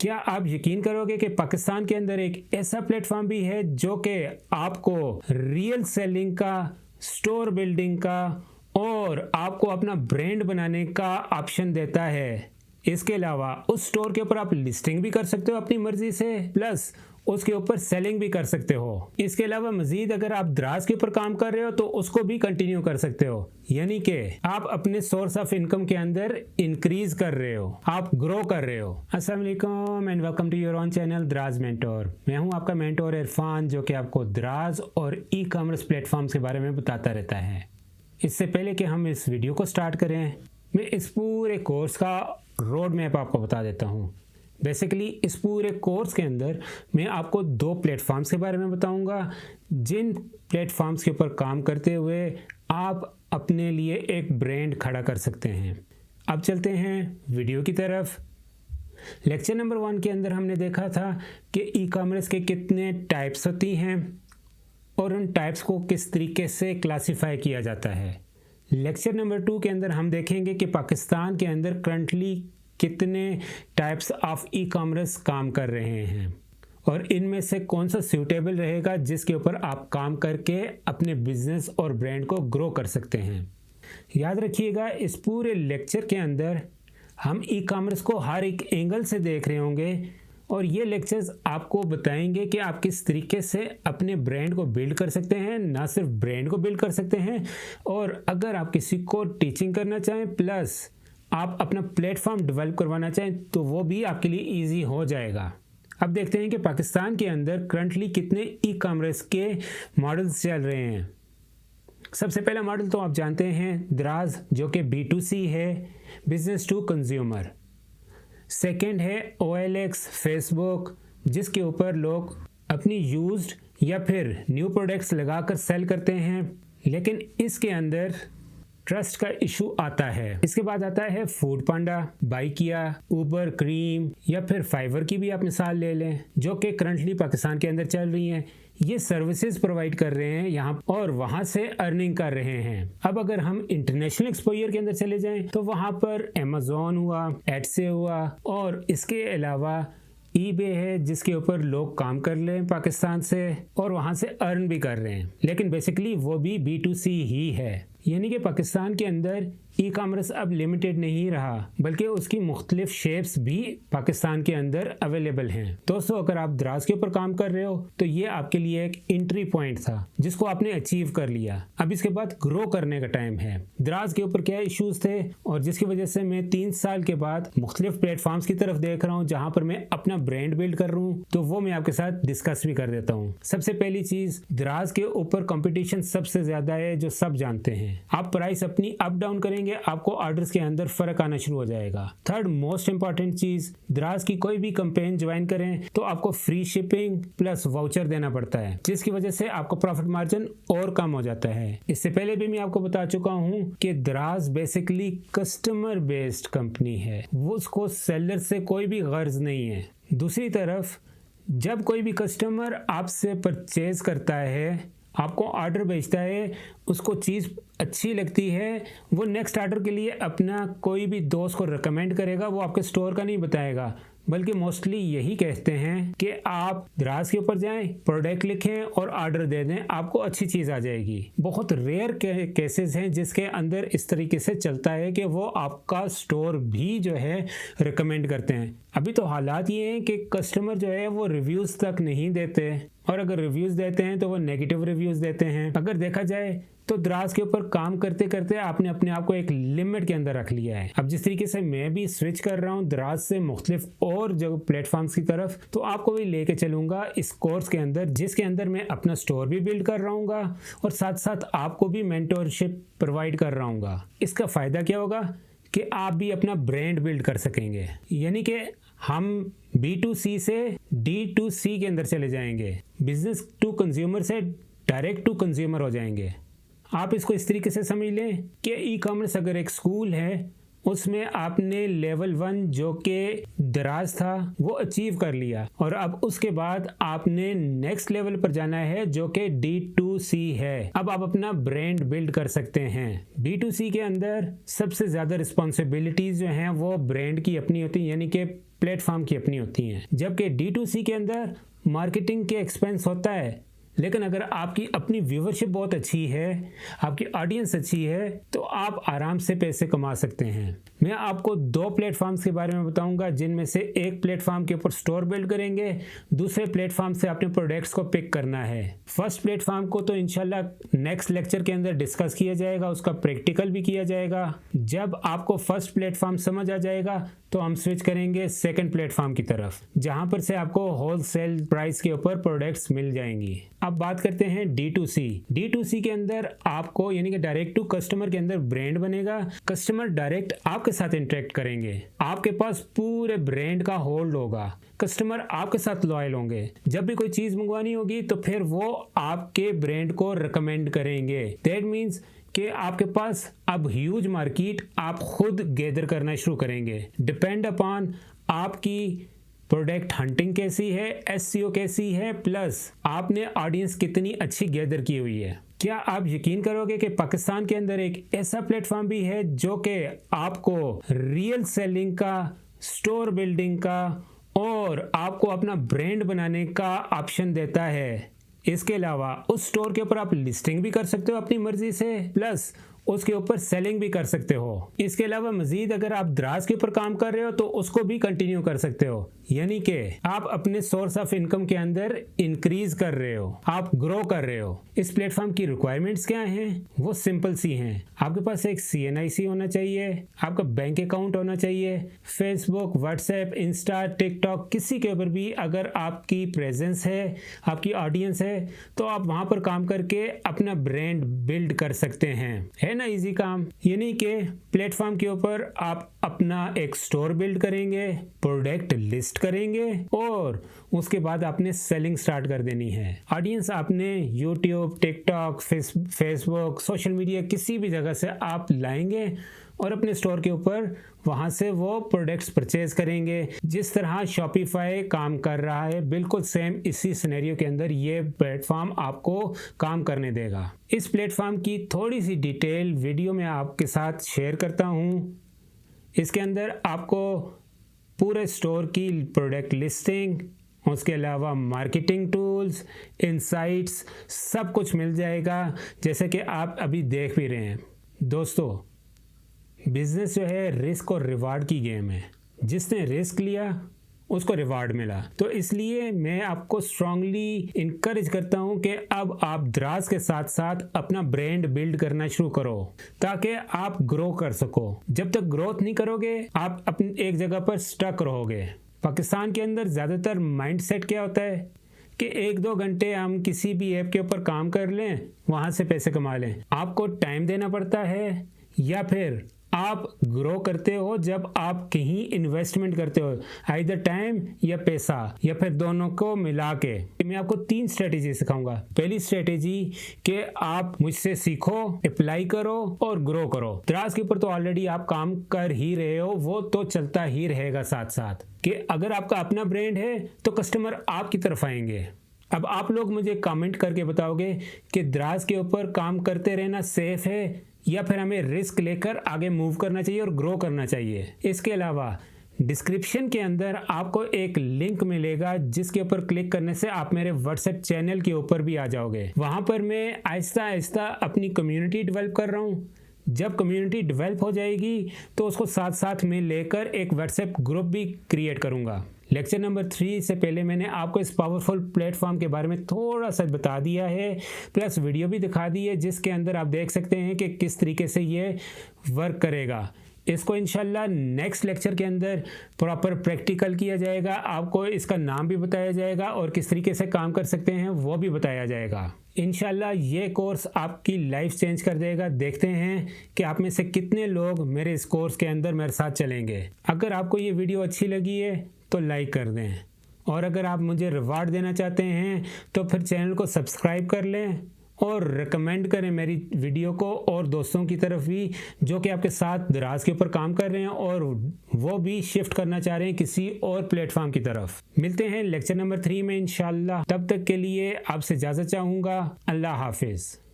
क्या आप यकीन करोगे कि पाकिस्तान के अंदर एक ऐसा प्लेटफॉर्म भी है जो कि आपको रियल सेलिंग का, स्टोर बिल्डिंग का और आपको अपना ब्रांड बनाने का ऑप्शन देता है। इसके अलावा उस स्टोर के ऊपर आप लिस्टिंग भी कर सकते हो अपनी मर्जी से, प्लस उसके ऊपर सेलिंग भी कर सकते हो। इसके अलावा मजीद अगर आप दराज के ऊपर काम कर रहे हो तो उसको भी कंटिन्यू कर सकते हो, यानी कि आप अपने सोर्स ऑफ इनकम के अंदर इंक्रीज कर रहे हो, आप ग्रो कर रहे हो। अस्सलाम वालेकुम and welcome to your own channel Daraz mentor. मैं हूं आपका मेंटोर इरफान, जो कि आपको दराज और ई कॉमर्स प्लेटफॉर्म्स के बारे में बताता रहता है। इससे पहले कि हम इस वीडियो को स्टार्ट करें, मैं इस पूरे कोर्स का रोड मैप आपको बता देता हूँ। बेसिकली इस पूरे कोर्स के अंदर मैं आपको 2 प्लेटफॉर्म्स के बारे में बताऊंगा, जिन प्लेटफॉर्म्स के ऊपर काम करते हुए आप अपने लिए एक ब्रांड खड़ा कर सकते हैं। अब चलते हैं वीडियो की तरफ। लेक्चर नंबर 1 के अंदर हमने देखा था कि ई कॉमर्स के कितने टाइप्स होती हैं और उन टाइप्स को किस तरीके से क्लासिफाई किया जाता है। लेक्चर नंबर 2 के अंदर हम देखेंगे कि पाकिस्तान के अंदर करंटली कितने टाइप्स ऑफ ई कॉमर्स काम कर रहे हैं और इनमें से कौन सा सूटेबल रहेगा जिसके ऊपर आप काम करके अपने बिजनेस और ब्रांड को ग्रो कर सकते हैं। याद रखिएगा, इस पूरे लेक्चर के अंदर हम ई कॉमर्स को हर एक एंगल से देख रहे होंगे और ये लेक्चर्स आपको बताएंगे कि आप किस तरीके से अपने ब्रांड को बिल्ड कर सकते हैं। ना सिर्फ ब्रांड को बिल्ड कर सकते हैं, और अगर आप किसी को टीचिंग करना चाहें प्लस आप अपना प्लेटफॉर्म डेवलप करवाना चाहें तो वो भी आपके लिए इजी हो जाएगा। अब देखते हैं कि पाकिस्तान के अंदर करंटली कितने ई कॉमर्स के मॉडल्स चल रहे हैं। सबसे पहला मॉडल तो आप जानते हैं दराज, जो कि B2C है, बिजनेस टू कंज्यूमर। सेकंड है OLX फेसबुक, जिसके ऊपर लोग अपनी यूज्ड या फिर न्यू प्रोडक्ट्स लगाकर सेल करते हैं, लेकिन इसके अंदर ट्रस्ट का इशू आता है। इसके बाद आता है फूड पांडा, बाइकिया, उबर, क्रीम या फिर फाइवर की भी आप मिसाल ले लें, जो कि करंटली पाकिस्तान के अंदर चल रही हैं। ये सर्विसेज प्रोवाइड कर रहे हैं यहाँ और वहाँ से अर्निंग कर रहे हैं। अब अगर हम इंटरनेशनल एक्सपोजर के अंदर चले जाएं तो वहाँ पर अमेज़न हुआ, एडसे हुआ और इसके अलावा eBay है, जिसके ऊपर लोग काम कर रहे हैं पाकिस्तान से और वहाँ से अर्न भी कर रहे हैं, लेकिन बेसिकली वो भी B2C ही है। यानी कि पाकिस्तान के अंदर ई कॉमर्स अब लिमिटेड नहीं रहा, बल्कि उसकी मुख्तलिफ शेप्स भी पाकिस्तान के अंदर अवेलेबल हैं। दोस्तों, अगर आप दराज के ऊपर काम कर रहे हो तो ये आपके लिए एक एंट्री पॉइंट था जिसको आपने अचीव कर लिया। अब इसके बाद ग्रो करने का टाइम है। दराज के ऊपर क्या इश्यूज थे और जिसकी वजह से मैं 3 साल के बाद मुख्तलिफ प्लेटफॉर्म्स की तरफ देख रहा हूँ जहाँ पर मैं अपना ब्रांड बिल्ड कर रहा हूँ, तो वो मैं आपके साथ डिस्कस भी कर देता हूँ। सबसे पहली चीज, दराज के ऊपर कंपटीशन सबसे ज्यादा है, जो सब जानते हैं। आप प्राइस अपनी अप डाउन करेंगे, आपको ऑर्डर्स के अंदर फर्क आना शुरू हो जाएगा। थर्ड मोस्ट इंपॉर्टेंट चीज, दराज की कोई भी कैंपेन ज्वाइन करें तो आपको फ्री शिपिंग प्लस वाउचर देना पड़ता है, जिसकी वजह से आपको प्रॉफिट मार्जिन और कम हो जाता है। इससे पहले भी मैं आपको बता चुका हूं कि दराज बेसिकली कस्टमर बेस्ड कंपनी है, वो उसको सेलर से कोई भी गर्ज नहीं है। दूसरी तरफ जब कोई भी कस्टमर आपसे परचेज करता है, आपको ऑर्डर भेजता है, उसको चीज़ अच्छी लगती है, वो नेक्स्ट ऑर्डर के लिए अपना कोई भी दोस्त को रिकमेंड करेगा, वो आपके स्टोर का नहीं बताएगा, बल्कि मोस्टली यही कहते हैं कि आप दराज के ऊपर जाएं, प्रोडक्ट लिखें और ऑर्डर दे दें, आपको अच्छी चीज़ आ जाएगी। बहुत रेयर केसेस हैं जिसके अंदर इस तरीके से चलता है कि वो आपका स्टोर भी जो है रिकमेंड करते हैं। अभी तो हालात ये हैं कि कस्टमर जो है वो रिव्यूज़ तक नहीं देते, और अगर रिव्यूज़ देते हैं तो वो नेगेटिव रिव्यूज़ देते हैं। अगर देखा जाए तो दराज के ऊपर काम करते करते आपने अपने आप को एक लिमिट के अंदर रख लिया है। अब जिस तरीके से मैं भी स्विच कर रहा हूँ दराज से मुख्तलिफ और जो प्लेटफॉर्म्स की तरफ, तो आपको भी लेके चलूंगा इस कोर्स के अंदर, जिसके अंदर मैं अपना स्टोर भी बिल्ड कर रहा हूँ और साथ साथ आपको भी मेंटोरशिप प्रोवाइड कर रहा हूँ। इसका फ़ायदा क्या होगा कि आप भी अपना ब्रांड बिल्ड कर सकेंगे, यानी कि हम B2C से D2C के अंदर चले जाएंगे, बिजनेस टू कंज्यूमर से डायरेक्ट टू कंज्यूमर हो जाएंगे। आप इसको इस तरीके से समझ लें कि ई कॉमर्स अगर एक स्कूल है, उसमें आपने लेवल 1 जो कि दराज था वो अचीव कर लिया, और अब उसके बाद आपने नेक्स्ट लेवल पर जाना है जो कि D2C है। अब आप अपना ब्रांड बिल्ड कर सकते हैं। B2C के अंदर सबसे ज़्यादा रिस्पॉन्सिबिलिटीज़ जो हैं वो ब्रांड की अपनी होती हैं, यानी कि प्लेटफॉर्म की अपनी होती हैं, जबकि D2C के अंदर मार्केटिंग के एक्सपेंस होता है। लेकिन अगर आपकी अपनी व्यूवरशिप बहुत अच्छी है, आपकी ऑडियंस अच्छी है, तो आप आराम से पैसे कमा सकते हैं। मैं आपको 2 प्लेटफॉर्म्स के बारे में बताऊंगा, जिनमें से एक प्लेटफॉर्म के ऊपर स्टोर बिल्ड करेंगे, दूसरे प्लेटफॉर्म से अपने प्रोडक्ट्स को पिक करना है। फर्स्ट प्लेटफॉर्म को तो इंशाल्लाह नेक्स्ट लेक्चर के अंदर डिस्कस किया जाएगा, उसका प्रैक्टिकल भी किया जाएगा। जब आपको फर्स्ट प्लेटफॉर्म समझ आ जाएगा तो हम स्विच करेंगे सेकंड प्लेटफॉर्म की तरफ, जहां पर से आपको होलसेल प्राइस के ऊपर प्रोडक्ट्स मिल जाएंगी। अब बात करते हैं D2C। D2C के अंदर आपको यानी कि डायरेक्ट टू कस्टमर के अंदर ब्रांड बनेगा, कस्टमर डायरेक्ट आपके साथ इंटरेक्ट करेंगे, आपके पास पूरे ब्रांड का होल्ड होगा, कस्टमर आपके साथ लॉयल होंगे। जब भी कोई चीज मंगवानी होगी तो फिर वो आपके ब्रांड को रिकमेंड करेंगे। दैट मीन्स कि आपके पास अब ह्यूज मार्केट आप खुद गैदर करना शुरू करेंगे। डिपेंड अपॉन आपकी प्रोडक्ट हंटिंग कैसी है, SEO कैसी है, प्लस आपने ऑडियंस कितनी अच्छी गैदर की हुई है। क्या आप यकीन करोगे कि पाकिस्तान के अंदर एक ऐसा प्लेटफॉर्म भी है जो कि आपको रियल सेलिंग का, स्टोर बिल्डिंग का और आपको अपना ब्रांड बनाने का ऑप्शन देता है। इसके अलावा उस स्टोर के ऊपर आप लिस्टिंग भी कर सकते हो अपनी मर्जी से, प्लस उसके ऊपर सेलिंग भी कर सकते हो। इसके अलावा मजीद अगर आप द्राज के ऊपर काम कर रहे हो तो उसको भी कंटिन्यू कर सकते हो, यानी कि आप अपने सोर्स ऑफ इनकम के अंदर इंक्रीज कर रहे हो, आप ग्रो कर रहे हो। इस प्लेटफॉर्म की रिक्वायरमेंट्स क्या हैं? वो सिंपल सी हैं। आपके पास एक CNIC होना चाहिए, आपका बैंक अकाउंट होना चाहिए, फेसबुक, व्हाट्सएप, इंस्टा, टिकटॉक, किसी के ऊपर भी अगर आपकी प्रेजेंस है, आपकी ऑडियंस है, तो आप वहां पर काम करके अपना ब्रांड बिल्ड कर सकते हैं। है ना इजी काम? यानी कि प्लेटफॉर्म के ऊपर आप अपना एक स्टोर बिल्ड करेंगे, प्रोडक्ट लिस्ट करेंगे और उसके बाद आपने सेलिंग स्टार्ट कर देनी है। ऑडियंस आपने YouTube, TikTok, Facebook, social media किसी भी जगह से आप लाएंगे और अपने स्टोर के ऊपर वहां से वो प्रोडक्ट्स परचेज करेंगे। जिस तरह शॉपिफाई काम कर रहा है, बिल्कुल सेम इसी सिनेरियो के अंदर ये प्लेटफॉर्म आपको काम करने देगा। इस प्लेटफॉर्म की थोड़ी सी डिटेल वीडियो में आपके साथ शेयर करता हूँ। इसके अंदर आपको पूरे स्टोर की प्रोडक्ट लिस्टिंग, उसके अलावा मार्केटिंग टूल्स, इनसाइट्स, सब कुछ मिल जाएगा, जैसे कि आप अभी देख भी रहे हैं। दोस्तों, बिजनेस जो है रिस्क और रिवार्ड की गेम है। जिसने रिस्क लिया उसको रिवार्ड मिला। तो इसलिए मैं आपको स्ट्रांगली इनकरेज करता हूं कि अब आप द्राज के साथ साथ अपना ब्रांड बिल्ड करना शुरू करो ताकि आप ग्रो कर सको। जब तक ग्रोथ नहीं करोगे आप अपनी एक जगह पर स्टक रहोगे। पाकिस्तान के अंदर ज़्यादातर माइंडसेट क्या होता है कि 1-2 घंटे हम किसी भी ऐप के ऊपर काम कर लें, वहाँ से पैसे कमा लें। आपको टाइम देना पड़ता है या फिर आप ग्रो करते हो जब आप कहीं इन्वेस्टमेंट करते हो, आइदर टाइम या पैसा या फिर दोनों को मिला के। मैं आपको 3 स्ट्रेटेजी सिखाऊंगा। पहली स्ट्रेटेजी कि आप मुझसे सीखो, अप्लाई करो और ग्रो करो। द्राज के ऊपर तो ऑलरेडी आप काम कर ही रहे हो, वो तो चलता ही रहेगा साथ साथ कि अगर आपका अपना ब्रांड है तो कस्टमर आपकी तरफ आएंगे। अब आप लोग मुझे कमेंट करके बताओगे कि द्राज के ऊपर काम करते रहना सेफ है या फिर हमें रिस्क लेकर आगे मूव करना चाहिए और ग्रो करना चाहिए। इसके अलावा डिस्क्रिप्शन के अंदर आपको एक लिंक मिलेगा जिसके ऊपर क्लिक करने से आप मेरे व्हाट्सएप चैनल के ऊपर भी आ जाओगे। वहाँ पर मैं आहिस्ता आहिस्ता अपनी कम्युनिटी डेवलप कर रहा हूँ। जब कम्युनिटी डेवलप हो जाएगी तो उसको साथ साथ में लेकर एक व्हाट्सएप ग्रुप भी क्रिएट करूँगा। लेक्चर नंबर 3 से पहले मैंने आपको इस पावरफुल प्लेटफॉर्म के बारे में थोड़ा सा बता दिया है, प्लस वीडियो भी दिखा दी है जिसके अंदर आप देख सकते हैं कि किस तरीके से ये वर्क करेगा। इसको इंशाल्लाह नेक्स्ट लेक्चर के अंदर प्रॉपर प्रैक्टिकल किया जाएगा, आपको इसका नाम भी बताया जाएगा और किस तरीके से काम कर सकते हैं वो भी बताया जाएगा। इंशाल्लाह ये कोर्स आपकी लाइफ चेंज कर देगा। देखते हैं कि आप में से कितने लोग मेरे इस कोर्स के अंदर मेरे साथ चलेंगे। अगर आपको ये वीडियो अच्छी लगी है तो लाइक कर दें और अगर आप मुझे रिवार्ड देना चाहते हैं तो फिर चैनल को सब्सक्राइब कर लें और रिकमेंड करें मेरी वीडियो को और दोस्तों की तरफ भी जो कि आपके साथ दराज के ऊपर काम कर रहे हैं और वो भी शिफ्ट करना चाह रहे हैं किसी और प्लेटफॉर्म की तरफ। मिलते हैं लेक्चर नंबर 3 में इंशाल्लाह। तब तक के लिए आपसे इजाज़त चाहूँगा। अल्लाह हाफिज़।